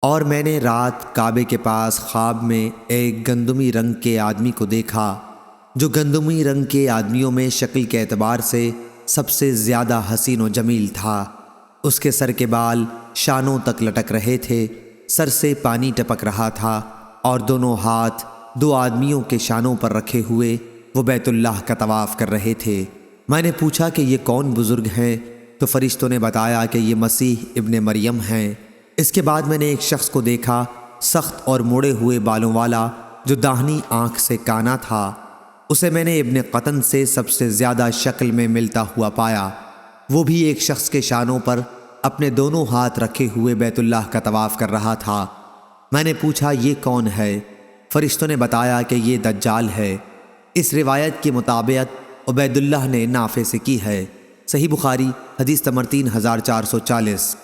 اور میں نے رات کعبے کے پاس خواب میں ایک گندمی رنگ کے آدمی کو دیکھا جو گندمی رنگ کے آدمیوں میں شکل کے اعتبار سے سب سے زیادہ حسین و جمیل تھا۔ اس کے سر کے بال شانوں تک لٹک رہے تھے، سر سے پانی ٹپک رہا تھا، اور دونوں ہاتھ دو آدمیوں کے شانوں پر رکھے ہوئے وہ بیت اللہ کا طواف کر رہے تھے۔ میں نے پوچھا کہ یہ کون بزرگ ہیں؟ تو فرشتوں نے بتایا کہ یہ مسیح ابن مریم ہیں۔ اس کے بعد میں نے ایک شخص کو دیکھا، سخت اور موڑے ہوئے بالوں والا، جو داہنی آنکھ سے کانا تھا۔ اسے میں نے ابن قطن سے سب سے زیادہ شکل میں ملتا ہوا پایا۔ وہ بھی ایک شخص کے شانوں پر اپنے دونوں ہاتھ رکھے ہوئے بیت اللہ کا طواف کر رہا تھا۔ میں نے پوچھا یہ کون ہے؟ فرشتوں نے بتایا کہ یہ دجال ہے۔ اس روایت کے مطابق عبید اللہ نے نافع سے کی ہے۔ صحیح بخاری حدیث نمبر 3440۔